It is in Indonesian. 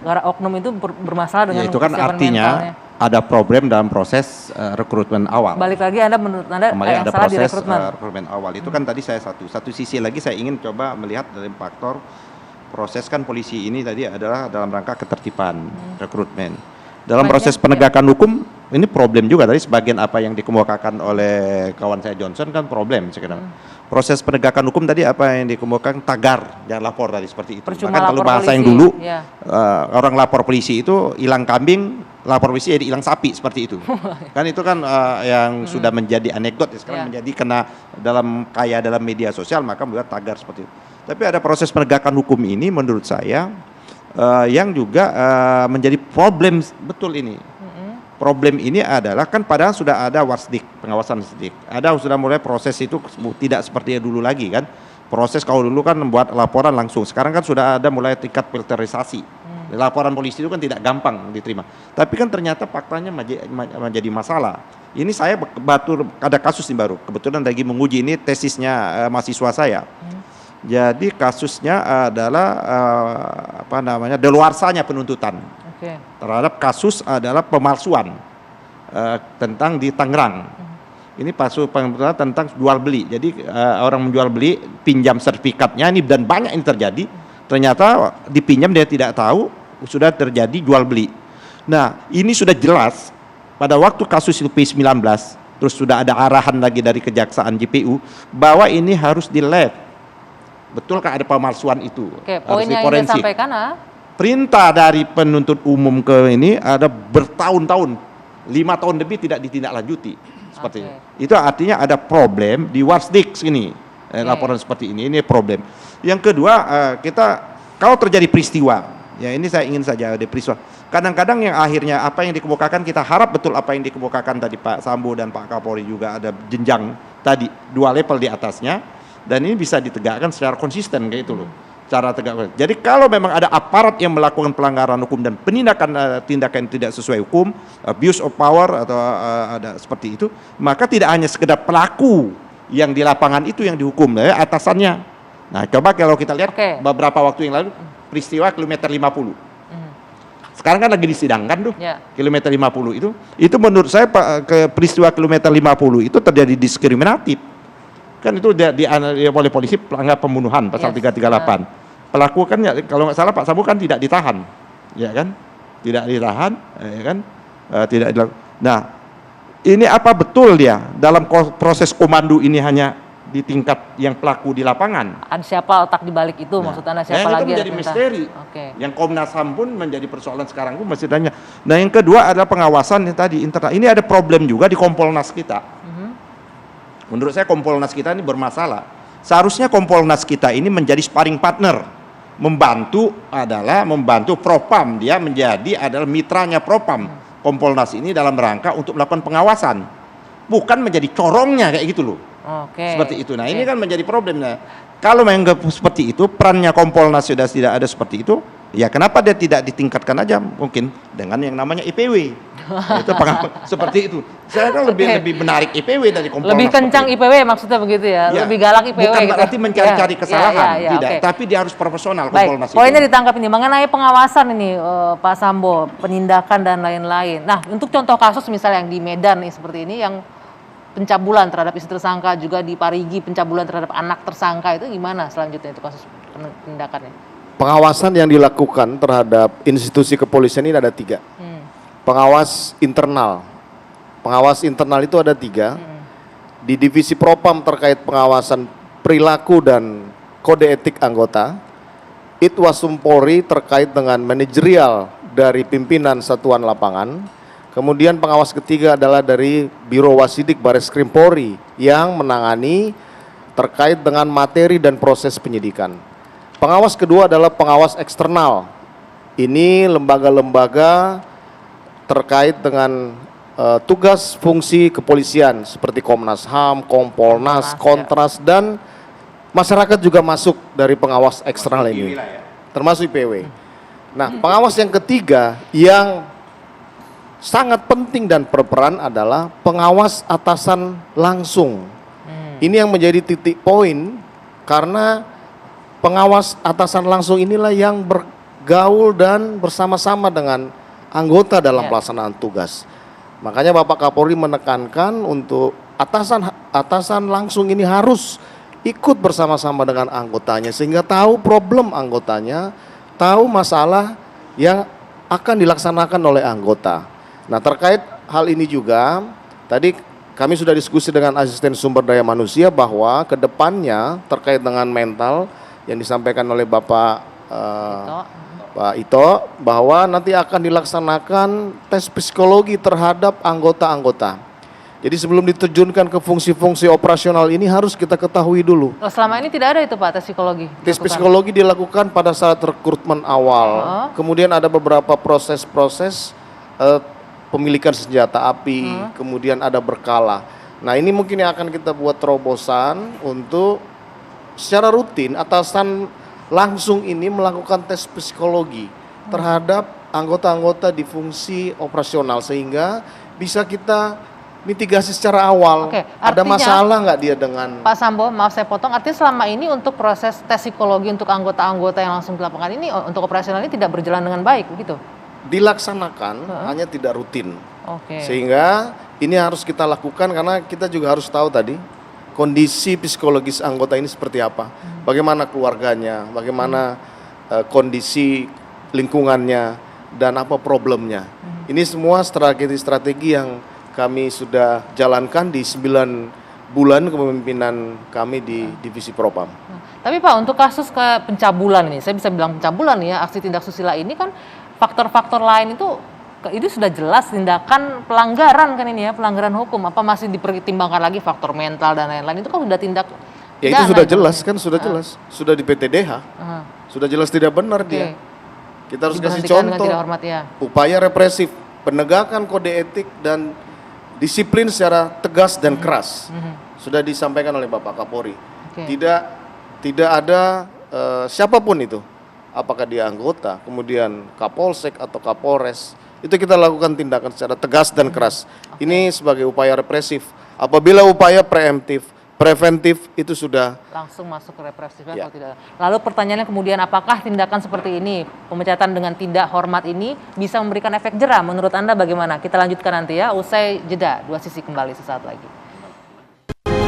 oknum itu bermasalah dengan Ya, itu kan kesiapan artinya mentalnya. ada problem dalam proses rekrutmen awal. Balik lagi menurut Anda Kembali yang ada salah di proses rekrutmen. awal. Itu kan tadi saya satu sisi lagi saya ingin coba melihat dari faktor proses kan polisi ini tadi adalah dalam rangka ketertiban rekrutmen. Dalam proses penegakan hukum ini problem juga tadi sebagian apa yang dikemukakan oleh kawan saya Johnson kan problem sekarang. Proses penegakan hukum tadi apa yang dikemukakan tagar jangan lapor tadi seperti itu. Percuma Bahkan kalau bahasa polisi, yang dulu ya. orang lapor polisi itu hilang kambing, lapor polisi jadi hilang sapi seperti itu. Kan itu kan yang sudah menjadi anekdot ya, sekarang menjadi kena dalam media sosial maka membuat tagar seperti itu. Tapi ada proses penegakan hukum ini menurut saya yang juga menjadi problem betul ini. Problem ini adalah kan padahal sudah ada wasdik, pengawasan wasdik. Sudah mulai proses itu tidak seperti dulu lagi kan. Proses kalau dulu kan membuat laporan langsung. Sekarang kan sudah ada mulai tingkat filterisasi. Laporan polisi itu kan tidak gampang diterima. Tapi kan ternyata faktanya menjadi masalah. Ini saya ada kasus nih baru. Kebetulan lagi menguji ini tesisnya mahasiswa saya. Jadi kasusnya adalah daluarsanya penuntutan terhadap kasus adalah pemalsuan tentang di Tangerang. Ini kasus penuntutan tentang jual beli. Jadi orang menjual beli pinjam sertifikatnya ini dan banyak yang terjadi. Ternyata dipinjam dia tidak tahu sudah terjadi jual beli. Nah ini sudah jelas pada waktu kasus itu P19 terus sudah ada arahan lagi dari Kejaksaan JPU bahwa ini harus di lab. Betulkah ada pemalsuan itu? Oke, poinnya yang disampaikan perintah dari penuntut umum ke ini ada bertahun-tahun, 5 tahun lebih tidak ditindaklanjuti seperti itu. Itu artinya ada problem di Warsdik ini. Laporan seperti ini problem. Yang kedua kita kalau terjadi peristiwa, ya ini saya ingin saja ada peristiwa. Kadang-kadang yang akhirnya apa yang dikemukakan kita harap betul apa yang dikemukakan tadi Pak Sambo dan Pak Kapolri juga ada jenjang tadi 2 level di atasnya. Dan ini bisa ditegakkan secara konsisten kayak itu loh, cara tegak. Jadi kalau memang ada aparat yang melakukan pelanggaran hukum dan tindakan tidak sesuai hukum, abuse of power atau ada seperti itu, maka tidak hanya sekedar pelaku yang di lapangan itu yang dihukum, atasannya. Nah, coba kalau kita lihat beberapa waktu yang lalu peristiwa kilometer 50. Sekarang kan lagi disidangkan tuh, kilometer 50 itu menurut saya peristiwa kilometer 50 itu terjadi diskriminatif. Kan itu oleh polisi pelanggar pembunuhan pasal 338. Pelaku kan ya, kalau nggak salah Pak Sambo kan tidak ditahan, ya kan? Tidak ditahan, ya kan? Tidak dilakukan. Nah, ini apa betul dia dalam proses komando ini hanya di tingkat yang pelaku di lapangan? Siapa otak di balik itu maksud Anda siapa lagi? Itu menjadi misteri. Yang Komnas HAM pun menjadi persoalan sekarang pun masih tanya. Nah, yang kedua adalah pengawasan yang tadi internal. Ini ada problem juga di Kompolnas kita. Menurut saya Kompolnas kita ini bermasalah. Seharusnya Kompolnas kita ini menjadi sparring partner, membantu Propam, dia adalah mitranya Propam. Kompolnas ini dalam rangka untuk melakukan pengawasan, bukan menjadi corongnya kayak gitu loh. Seperti itu. Nah ini kan menjadi problemnya. Kalau menganggap seperti itu, perannya Kompolnas sudah tidak ada seperti itu, ya kenapa dia tidak ditingkatkan aja mungkin dengan yang namanya IPW? Itu seperti itu. Saya kan lebih menarik IPW dari Kompolnas. Lebih kencang IPW maksudnya begitu ya? Lebih galak IPW. Bukan berarti mencari-cari kesalahan, tidak. Tapi dia harus profesional Kompolnas. Poinnya ditangkap ini mengenai pengawasan ini Pak Sambo, penindakan dan lain-lain. Nah untuk contoh kasus misalnya yang di Medan nih seperti ini yang pencabulan terhadap istri tersangka, juga di Parigi pencabulan terhadap anak tersangka, itu gimana selanjutnya itu kasus penindakannya? Pengawasan yang dilakukan terhadap institusi kepolisian ini ada 3. Pengawas internal. Pengawas internal itu ada 3. Di divisi Propam terkait pengawasan perilaku dan kode etik anggota. Itwasum Polri terkait dengan manajerial dari pimpinan satuan lapangan. Kemudian pengawas ketiga adalah dari Biro Wasidik Bareskrim Polri yang menangani terkait dengan materi dan proses penyidikan. Pengawas kedua adalah pengawas eksternal. Ini lembaga-lembaga terkait dengan tugas fungsi kepolisian seperti Komnas HAM, Kompolnas, Kontras, dan masyarakat juga masuk dari pengawas eksternal ini, termasuk IPW. Nah, pengawas yang ketiga yang sangat penting dan berperan adalah pengawas atasan langsung. Ini yang menjadi titik poin karena pengawas atasan langsung inilah yang gaul dan bersama-sama dengan anggota dalam pelaksanaan tugas. Makanya Bapak Kapolri menekankan untuk atasan langsung ini harus ikut bersama-sama dengan anggotanya sehingga tahu problem anggotanya, tahu masalah yang akan dilaksanakan oleh anggota. Nah, terkait hal ini juga tadi kami sudah diskusi dengan asisten sumber daya manusia bahwa ke depannya terkait dengan mental yang disampaikan oleh Bapak Pak Ito bahwa nanti akan dilaksanakan tes psikologi terhadap anggota-anggota. Jadi sebelum diterjunkan ke fungsi-fungsi operasional ini harus kita ketahui dulu. Oh, selama ini tidak ada itu Pak tes psikologi? Tes dilakukan? psikologi dilakukan pada saat rekrutmen awal. Kemudian ada beberapa proses-proses pemilikan senjata api, kemudian ada berkala. Nah, ini mungkin yang akan kita buat terobosan untuk secara rutin atasan langsung ini melakukan tes psikologi terhadap anggota-anggota di fungsi operasional sehingga bisa kita mitigasi secara awal. Oke, ada artinya, masalah nggak dia dengan Pak Sambo, maaf saya potong, artinya selama ini untuk proses tes psikologi untuk anggota-anggota yang langsung di lapangan ini untuk operasional ini tidak berjalan dengan baik begitu? dilaksanakan hanya tidak rutin. Oke. Sehingga ini harus kita lakukan karena kita juga harus tahu tadi kondisi psikologis anggota ini seperti apa. Bagaimana keluarganya, bagaimana kondisi lingkungannya dan apa problemnya. Ini semua strategi-strategi yang kami sudah jalankan di 9 bulan kepemimpinan kami di Divisi Propam. Tapi Pak, untuk kasus pencabulan ini, saya bisa bilang pencabulan ya, aksi tindak susila ini kan faktor-faktor lain itu sudah jelas tindakan pelanggaran kan ini ya, pelanggaran hukum. Apa masih dipertimbangkan lagi faktor mental dan lain-lain? Itu kan sudah tindak ya itu sudah jelas kan, sudah jelas. Sudah di PTDH. Sudah jelas tidak benar dia. Kita harus kasih contoh. Tidak hormat, ya. Upaya represif, penegakan kode etik dan disiplin secara tegas dan keras. Sudah disampaikan oleh Bapak Kapolri. Tidak ada siapapun itu, apakah dia anggota, kemudian Kapolsek atau Kapolres, itu kita lakukan tindakan secara tegas dan keras. Ini sebagai upaya represif. Apabila upaya preventif itu sudah langsung masuk ke represif atau tidak. Lalu pertanyaannya kemudian, apakah tindakan seperti ini, pemecatan dengan tidak hormat ini bisa memberikan efek jera? Menurut Anda bagaimana? Kita lanjutkan nanti ya, usai jeda. Dua Sisi kembali sesaat lagi.